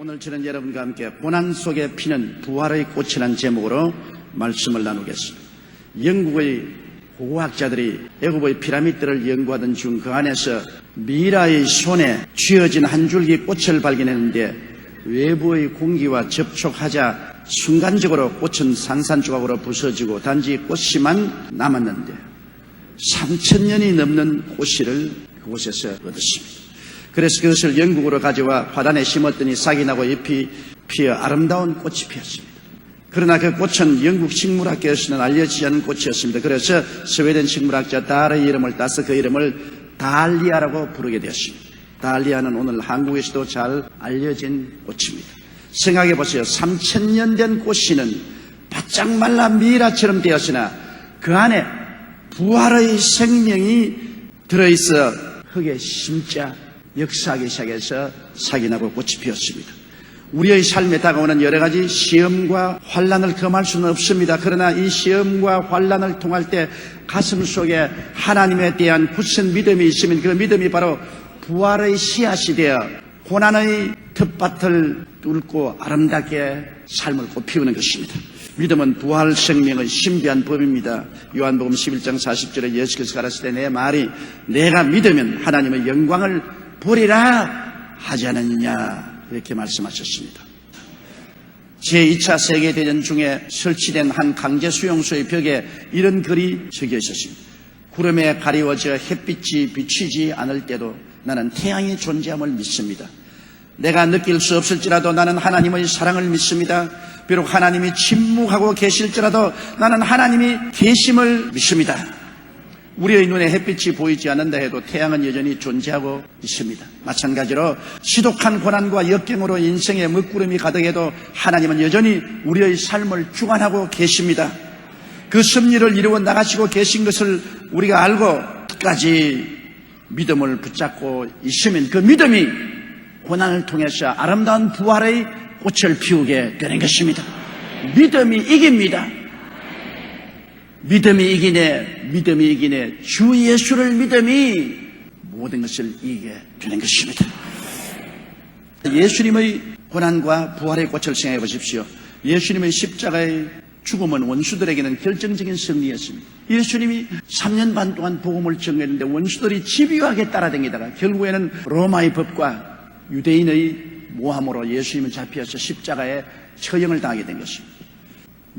오늘 저는 여러분과 함께 고난 속에 피는 부활의 꽃이라는 제목으로 말씀을 나누겠습니다. 영국의 고고학자들이 애굽의 피라미드를 연구하던 중 그 안에서 미라의 손에 쥐어진 한 줄기 꽃을 발견했는데 외부의 공기와 접촉하자 순간적으로 꽃은 산산조각으로 부서지고 단지 꽃이만 남았는데 3000년이 넘는 꽃씨를 그곳에서 얻었습니다. 그래서 그것을 영국으로 가져와 화단에 심었더니 싹이 나고 잎이 피어 아름다운 꽃이 피었습니다. 그러나 그 꽃은 영국 식물학계에서는 알려지지 않은 꽃이었습니다. 그래서 스웨덴 식물학자 달의 이름을 따서 그 이름을 달리아라고 부르게 되었습니다. 달리아는 오늘 한국에서도 잘 알려진 꽃입니다. 생각해 보세요. 3000년 된 꽃씨는 바짝 말라 미라처럼 되었으나 그 안에 부활의 생명이 들어있어 흙에 심자 역사하기 시작해서 싹이 나고 꽃이 피었습니다. 우리의 삶에 다가오는 여러 가지 시험과 환난을 금할 수는 없습니다. 그러나 이 시험과 환난을 통할 때 가슴 속에 하나님에 대한 굳은 믿음이 있으면 그 믿음이 바로 부활의 씨앗이 되어 고난의 텃밭을 뚫고 아름답게 삶을 꽃피우는 것입니다. 믿음은 부활 생명의 신비한 법입니다. 요한복음 11장 40절에 예수께서 가라사대 내 말이 내가 믿으면 하나님의 영광을 보리라 하지 않았느냐 이렇게 말씀하셨습니다. 제2차 세계대전 중에 설치된 한 강제 수용소의 벽에 이런 글이 적혀 있었습니다. 구름에 가리워져 햇빛이 비치지 않을 때도 나는 태양이 존재함을 믿습니다. 내가 느낄 수 없을지라도 나는 하나님의 사랑을 믿습니다. 비록 하나님이 침묵하고 계실지라도 나는 하나님이 계심을 믿습니다. 우리의 눈에 햇빛이 보이지 않는다 해도 태양은 여전히 존재하고 있습니다. 마찬가지로 지독한 고난과 역경으로 인생의 먹구름이 가득해도 하나님은 여전히 우리의 삶을 주관하고 계십니다. 그 섭리를 이루어 나가시고 계신 것을 우리가 알고 끝까지 믿음을 붙잡고 있으면 그 믿음이 고난을 통해서 아름다운 부활의 꽃을 피우게 되는 것입니다. 믿음이 이깁니다. 믿음이 이기네 주 예수를 믿음이 모든 것을 이기게 되는 것입니다. 예수님의 고난과 부활의 꽃을 생각해 보십시오. 예수님의 십자가의 죽음은 원수들에게는 결정적인 승리였습니다. 예수님이 3년 반 동안 복음을 전했는데 원수들이 집요하게 따라다니다가 결국에는 로마의 법과 유대인의 모함으로 예수님은 잡혀서 십자가에 처형을 당하게 된 것입니다.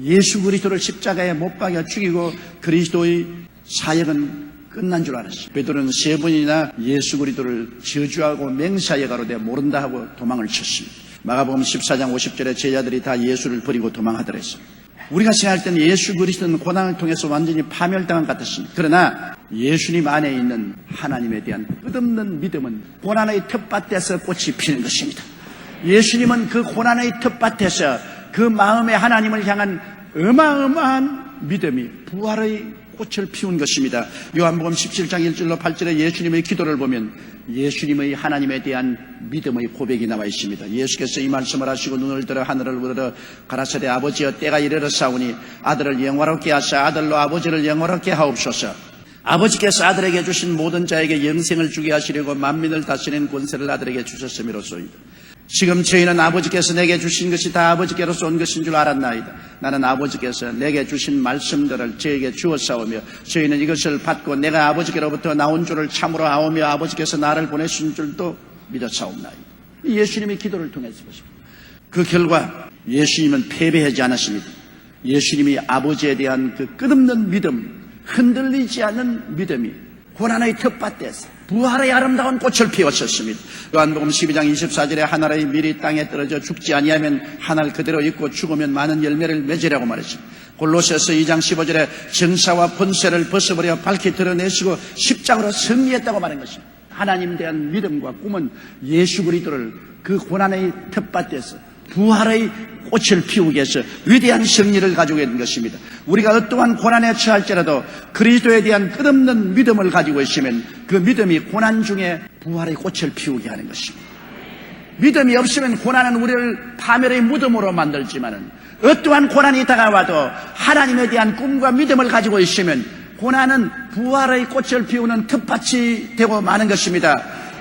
예수 그리스도를 십자가에 못 박여 죽이고 그리스도의 사역은 끝난 줄 알았어요. 베드로는 3번이나 예수 그리스도를 저주하고 맹세하여 가로되 모른다 하고 도망을 쳤습니다. 마가복음 14장 50절에 제자들이 다 예수를 버리고 도망하더라 했어요. 우리가 생각할 때는 예수 그리스도는 고난을 통해서 완전히 파멸당한 것 같았습니다. 그러나 예수님 안에 있는 하나님에 대한 끝없는 믿음은 고난의 텃밭에서 꽃이 피는 것입니다. 예수님은 그 고난의 텃밭에서 그 마음에 하나님을 향한 어마어마한 믿음이 부활의 꽃을 피운 것입니다. 요한복음 17장 1절로 8절에 예수님의 기도를 보면 예수님의 하나님에 대한 믿음의 고백이 나와 있습니다. 예수께서 이 말씀을 하시고 눈을 들어 하늘을 우러러 가라사대 아버지여 때가 이르렀사오니 아들을 영화롭게 하사 아들로 아버지를 영화롭게 하옵소서. 아버지께서 아들에게 주신 모든 자에게 영생을 주게 하시려고 만민을 다스리는 권세를 아들에게 주셨음이로소이다. 지금 저희는 아버지께서 내게 주신 것이 다 아버지께로서 온 것인 줄 알았나이다. 나는 아버지께서 내게 주신 말씀들을 저에게 주었사오며 저희는 이것을 받고 내가 아버지께로부터 나온 줄을 참으로 아오며 아버지께서 나를 보내신 줄도 믿었사옵나이다. 예수님의 기도를 통해서 보십니다. 그 결과 예수님은 패배하지 않았습니다. 예수님이 아버지에 대한 그 끝없는 믿음, 흔들리지 않는 믿음이 고난의 텃밭에서 부활의 아름다운 꽃을 피웠었습니다. 요한복음 12장 24절에 한 알의 밀이 땅에 떨어져 죽지 아니하면 한 알 그대로 있고 죽으면 많은 열매를 맺으라고 말했습니다. 골로새서 2장 15절에 정사와 권세를 벗어버려 밝히 드러내시고 십자가로 승리했다고 말한 것입니다. 하나님에 대한 믿음과 꿈은 예수 그리스도를 그 고난의 텃밭에서 부활의 꽃을 피우기 위해서 위대한 승리를 가지고 있는 것입니다. 우리가 어떠한 고난에 처할지라도 그리스도에 대한 끝없는 믿음을 가지고 있으면 그 믿음이 고난 중에 부활의 꽃을 피우게 하는 것입니다. 믿음이 없으면 고난은 우리를 파멸의 무덤으로 만들지만은 어떠한 고난이 다가와도 하나님에 대한 꿈과 믿음을 가지고 있으면 고난은 부활의 꽃을 피우는 텃밭이 되고 마는 것입니다.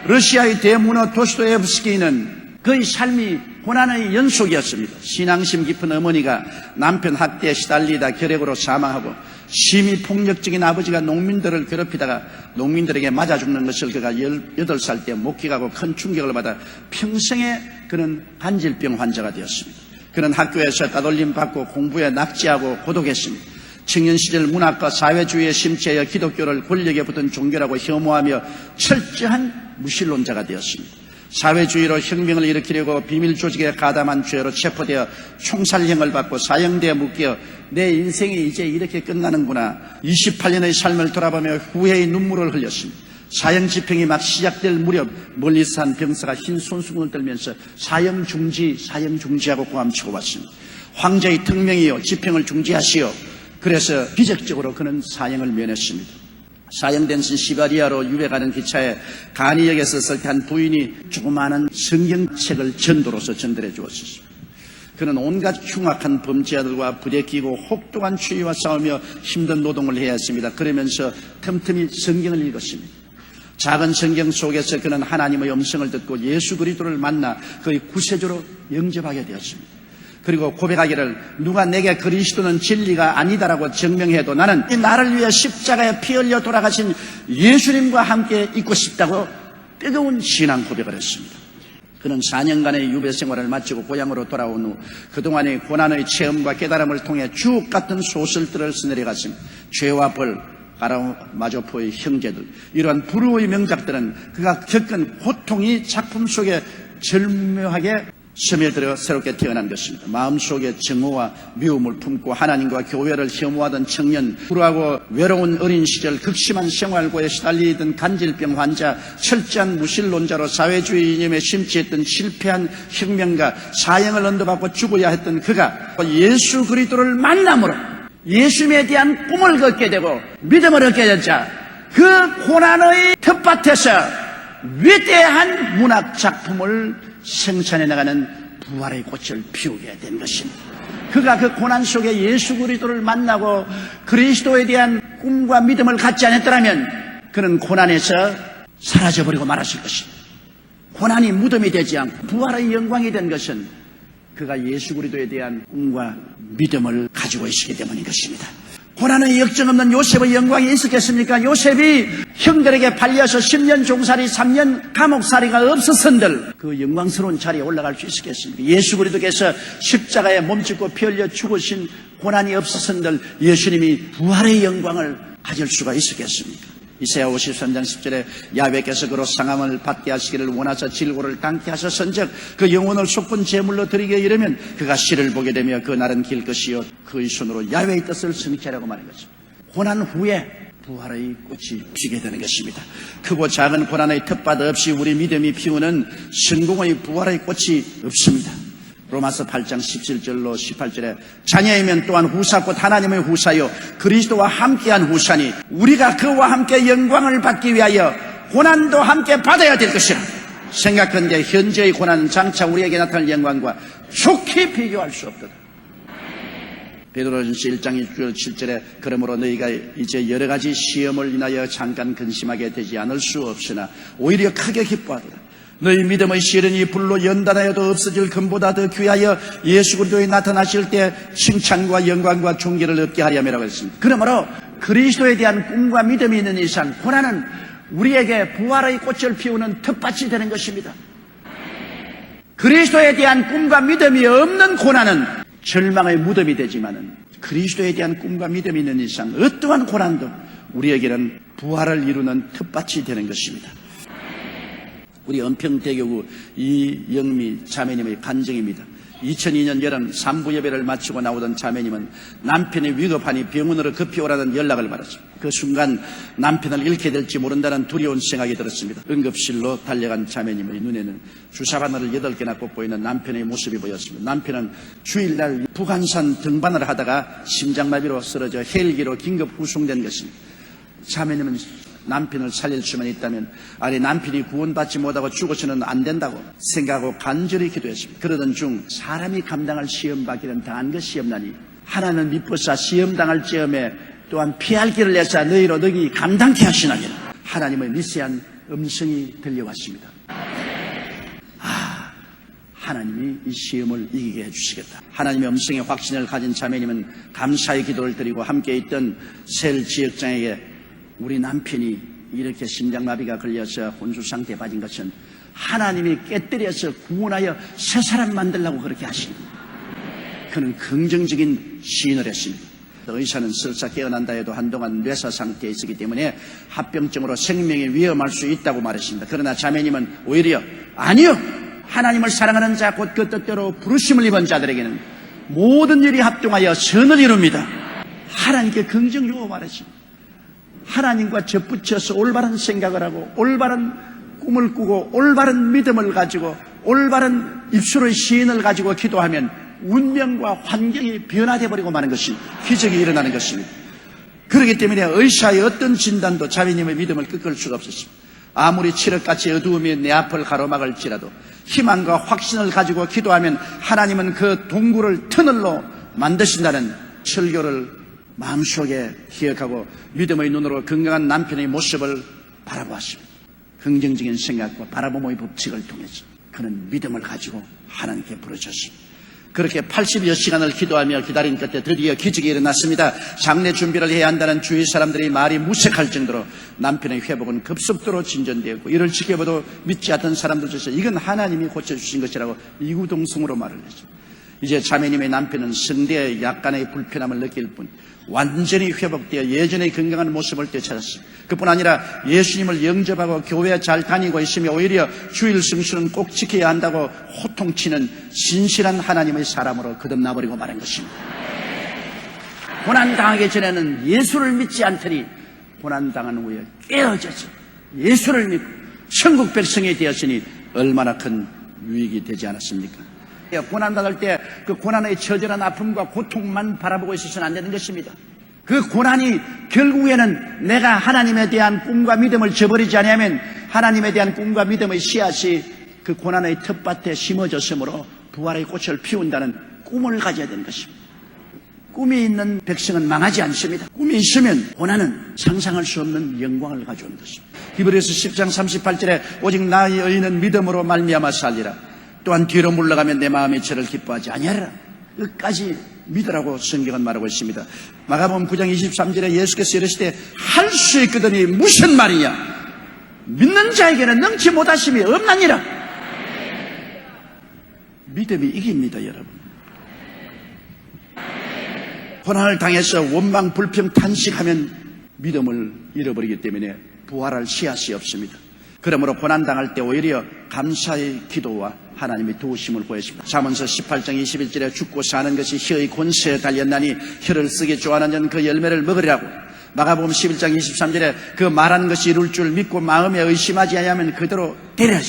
러시아의 대문호 도스토옙스키는 그의 삶이 고난의 연속이었습니다. 신앙심 깊은 어머니가 남편 학대에 시달리다 결핵으로 사망하고 심히 폭력적인 아버지가 농민들을 괴롭히다가 농민들에게 맞아 죽는 것을 그가 18살 때 목격하고 큰 충격을 받아 평생에 그는 간질병 환자가 되었습니다. 그는 학교에서 따돌림 받고 공부에 낙제하고 고독했습니다. 청년 시절 문학과 사회주의에 심취하여 기독교를 권력에 붙은 종교라고 혐오하며 철저한 무신론자가 되었습니다. 사회주의로 혁명을 일으키려고 비밀 조직에 가담한 죄로 체포되어 총살형을 받고 사형대에 묶여 내 인생이 이제 이렇게 끝나는구나. 28년의 삶을 돌아보며 후회의 눈물을 흘렸습니다. 사형 집행이 막 시작될 무렵 멀리서 한 병사가 흰 손수건을 들면서 사형 중지하고 고함치고 왔습니다. 황제의 특명이요 집행을 중지하시오. 그래서 기적적으로 그는 사형을 면했습니다. 사형된 시베리아로 유배가는 기차에 간이역에서 설 때 한 부인이 조그마한 성경책을 전도로서 전달해 주었습니다. 그는 온갖 흉악한 범죄자들과 부대 끼고 혹독한 추위와 싸우며 힘든 노동을 해야 했습니다. 그러면서 틈틈이 성경을 읽었습니다. 작은 성경 속에서 그는 하나님의 음성을 듣고 예수 그리스도를 만나 그의 구세주로 영접하게 되었습니다. 그리고 고백하기를 누가 내게 그리스도는 진리가 아니다라고 증명해도 나는 나를 위해 십자가에 피 흘려 돌아가신 예수님과 함께 있고 싶다고 뜨거운 신앙 고백을 했습니다. 그는 4년간의 유배 생활을 마치고 고향으로 돌아온 후 그동안의 고난의 체험과 깨달음을 통해 주옥 같은 소설들을 써내려갔습니다. 죄와 벌, 가라마조포의 형제들, 이러한 불후의 명작들은 그가 겪은 고통이 작품 속에 절묘하게 스며들어 새롭게 태어난 것입니다. 마음속에 증오와 미움을 품고 하나님과 교회를 혐오하던 청년, 불우하고 외로운 어린 시절 극심한 생활고에 시달리던 간질병 환자, 철저한 무신론자로 사회주의 이념에 심취했던 실패한 혁명가, 사형을 언도받고 죽어야 했던 그가 예수 그리스도를 만남으로 예수님에 대한 꿈을 갖게 되고 믿음을 얻게 됐자 그 고난의 텃밭에서 위대한 문학 작품을 생산해 나가는 부활의 꽃을 피우게 된 것입니다. 그가 그 고난 속에 예수 그리스도를 만나고 그리스도에 대한 꿈과 믿음을 갖지 않았더라면 그는 고난에서 사라져버리고 말았을 것입니다. 고난이 무덤이 되지 않고 부활의 영광이 된 것은 그가 예수 그리스도에 대한 꿈과 믿음을 가지고 있었기 때문인 것입니다. 고난의 역정 없는 요셉의 영광이 있었겠습니까? 요셉이 형들에게 팔려서 10년 종살이 3년 감옥살이가 없었은들 그 영광스러운 자리에 올라갈 수 있었겠습니까? 예수 그리스도께서 십자가에 몸짓고 피 흘려 죽으신 고난이 없었은들 예수님이 부활의 영광을 가질 수가 있었겠습니까? 이사야 53장 10절에 야훼께서 그로 상함을 받게 하시기를 원하사 질고를 당케 하셨은즉 그 영혼을 속군 제물로 드리게 이르면 그가 씨를 보게 되며 그 날은 길 것이요 그의 손으로 야훼의 뜻을 성취하라고 말한 것입니다. 고난 후에 부활의 꽃이 피게 되는 것입니다. 크고 작은 고난의 텃밭 없이 우리 믿음이 피우는 성공의 부활의 꽃이 없습니다. 로마서 8장 17절로 18절에 자녀이면 또한 후사꽃 하나님의 후사요 그리스도와 함께한 후사니 우리가 그와 함께 영광을 받기 위하여 고난도 함께 받아야 될 것이라. 생각한데 현재의 고난은 장차 우리에게 나타날 영광과 좋게 비교할 수 없도다. 베드로전서 1장 7절에 그러므로 너희가 이제 여러 가지 시험을 인하여 잠깐 근심하게 되지 않을 수 없으나 오히려 크게 기뻐하도다. 너희 믿음의 시련이 불로 연단하여도 없어질 금보다 더 귀하여 예수 그리스도에 나타나실 때 칭찬과 영광과 존귀를 얻게 하려면이라고 했습니다. 그러므로 그리스도에 대한 꿈과 믿음이 있는 이상 고난은 우리에게 부활의 꽃을 피우는 텃밭이 되는 것입니다. 그리스도에 대한 꿈과 믿음이 없는 고난은 절망의 무덤이 되지만은 그리스도에 대한 꿈과 믿음이 있는 이상 어떠한 고난도 우리에게는 부활을 이루는 텃밭이 되는 것입니다. 우리 은평대교구 이영미 자매님의 간증입니다. 2002년 여름 3부 예배를 마치고 나오던 자매님은 남편이 위급하니 병원으로 급히 오라는 연락을 받았습니다. 그 순간 남편을 잃게 될지 모른다는 두려운 생각이 들었습니다. 응급실로 달려간 자매님의 눈에는 주사바늘을 8개나 꽂고 있는 남편의 모습이 보였습니다. 남편은 주일날 북한산 등반을 하다가 심장마비로 쓰러져 헬기로 긴급 후송된 것입니다. 자매님은 남편을 살릴 수만 있다면 아니 남편이 구원받지 못하고 죽어서는 안 된다고 생각하고 간절히 기도했습니다. 그러던 중 사람이 감당할 시험받기는 당한 것이 없나니 하나는 미쁘사 시험당할 즈음에 또한 피할 길을 내사 너희로 너희 감당케 하시나니라. 하나님의 미세한 음성이 들려왔습니다. 하나님이 이 시험을 이기게 해주시겠다. 하나님의 음성의 확신을 가진 자매님은 감사의 기도를 드리고 함께 있던 셀 지역장에게 우리 남편이 이렇게 심장마비가 걸려서 혼수 상태에 빠진 것은 하나님이 깨뜨려서 구원하여 새 사람 만들려고 그렇게 하십니다. 그는 긍정적인 시인을 했습니다. 의사는 설사 깨어난다 해도 한동안 뇌사 상태에 있었기 때문에 합병증으로 생명이 위험할 수 있다고 말했습니다. 그러나 자매님은 오히려 아니요, 하나님을 사랑하는 자 곧 그 뜻대로 부르심을 입은 자들에게는 모든 일이 합동하여 선을 이룹니다. 하나님께 긍정적으로 말했습니다. 하나님과 접붙여서 올바른 생각을 하고 올바른 꿈을 꾸고 올바른 믿음을 가지고 올바른 입술의 시인을 가지고 기도하면 운명과 환경이 변화되어 버리고 마는 것이 기적이 일어나는 것입니다. 그렇기 때문에 의사의 어떤 진단도 자매님의 믿음을 꺾을 수가 없었습니다. 아무리 칠흑같이 어두움이 내 앞을 가로막을지라도 희망과 확신을 가지고 기도하면 하나님은 그 동굴을 터널로 만드신다는 설교를 마음속에 기억하고 믿음의 눈으로 건강한 남편의 모습을 바라보았습니다. 긍정적인 생각과 바라봄의 법칙을 통해서 그는 믿음을 가지고 하나님께 부르셨습니다. 그렇게 80여 시간을 기도하며 기다린 끝에 드디어 기적이 일어났습니다. 장례 준비를 해야 한다는 주위 사람들의 말이 무색할 정도로 남편의 회복은 급속도로 진전되었고 이를 지켜봐도 믿지 않던 사람들 중에서 이건 하나님이 고쳐주신 것이라고 이구동성으로 말을 했습니다. 이제 자매님의 남편은 성대에 약간의 불편함을 느낄 뿐 완전히 회복되어 예전의 건강한 모습을 되찾았습니다. 그뿐 아니라 예수님을 영접하고 교회에 잘 다니고 있으며 오히려 주일 성수는 꼭 지켜야 한다고 호통치는 신실한 하나님의 사람으로 거듭나버리고 말한 것입니다. 고난당하기 전에는 예수를 믿지 않더니 고난당한 후에 깨어져서 예수를 믿고 천국 백성이 되었으니 얼마나 큰 유익이 되지 않았습니까? 고난받을 때 그 고난의 처절한 아픔과 고통만 바라보고 있어서는 안 되는 것입니다. 그 고난이 결국에는 내가 하나님에 대한 꿈과 믿음을 저버리지 않으면 하나님에 대한 꿈과 믿음의 씨앗이 그 고난의 텃밭에 심어졌으므로 부활의 꽃을 피운다는 꿈을 가져야 되는 것입니다. 꿈이 있는 백성은 망하지 않습니다. 꿈이 있으면 고난은 상상할 수 없는 영광을 가져오는 것입니다. 히브리서 10장 38절에 오직 나의 의인은 믿음으로 말미암아 살리라. 또한 뒤로 물러가면 내 마음이 저를 기뻐하지 아니하리라. 끝까지 믿으라고 성경은 말하고 있습니다. 마가복음 9장 23절에 예수께서 이르시되 할 수 있거든이 무슨 말이냐. 믿는 자에게는 능치 못하심이 없나니라. 믿음이 이깁니다, 여러분. 고난을 당해서 원망 불평 탄식하면 믿음을 잃어버리기 때문에 부활할 씨앗이 없습니다. 그러므로 고난당할 때 오히려 감사의 기도와 하나님의 도우심을 구했습니다. 잠언서 18장 21절에 죽고 사는 것이 혀의 권세에 달렸나니 혀를 쓰기 좋아하는 자는 그 열매를 먹으리라고. 마가복음 11장 23절에 그 말한 것이 이룰 줄 믿고 마음에 의심하지 아니하면 그대로 되리라.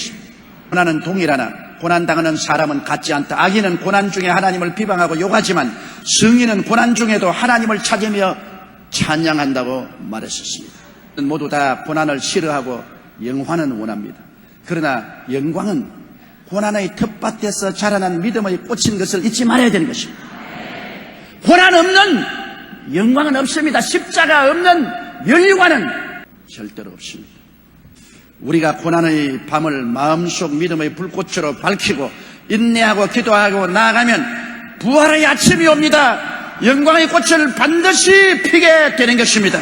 고난은 동일하나 고난당하는 사람은 같지 않다. 악인은 고난 중에 하나님을 비방하고 욕하지만 성인은 고난 중에도 하나님을 찾으며 찬양한다고 말했었습니다. 모두 다 고난을 싫어하고 영화는 원합니다. 그러나 영광은 고난의 텃밭에서 자라난 믿음의 꽃인 것을 잊지 말아야 되는 것입니다. 고난 없는 영광은 없습니다. 십자가 없는 연유관은 절대로 없습니다. 우리가 고난의 밤을 마음속 믿음의 불꽃으로 밝히고 인내하고 기도하고 나아가면 부활의 아침이 옵니다. 영광의 꽃을 반드시 피게 되는 것입니다.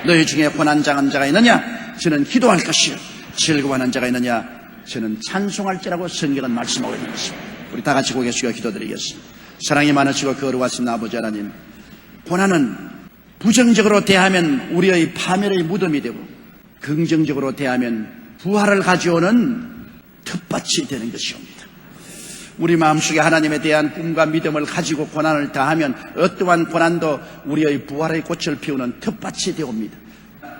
너희 중에 고난당한 자가 있느냐? 저는 기도할 것이요. 즐거워하는 자가 있느냐? 저는 찬송할지라고 성경은 말씀하고 있는 것입니다. 우리 다 같이 고개 숙여 기도드리겠습니다. 사랑이 많으시고 거룩하신 아버지 하나님, 고난은 부정적으로 대하면 우리의 파멸의 무덤이 되고 긍정적으로 대하면 부활을 가져오는 텃밭이 되는 것이옵니다. 우리 마음속에 하나님에 대한 꿈과 믿음을 가지고 고난을 다하면 어떠한 고난도 우리의 부활의 꽃을 피우는 텃밭이 되옵니다.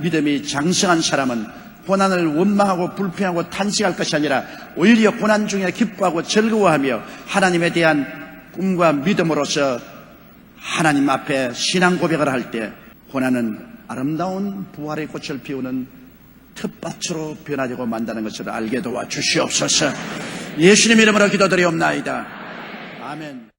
믿음이 장성한 사람은 고난을 원망하고 불평하고 탄식할 것이 아니라 오히려 고난 중에 기뻐하고 즐거워하며 하나님에 대한 꿈과 믿음으로서 하나님 앞에 신앙 고백을 할 때 고난은 아름다운 부활의 꽃을 피우는 텃밭으로 변화되고 만다는 것을 알게 도와 주시옵소서. 예수님 이름으로 기도드리옵나이다. 아멘.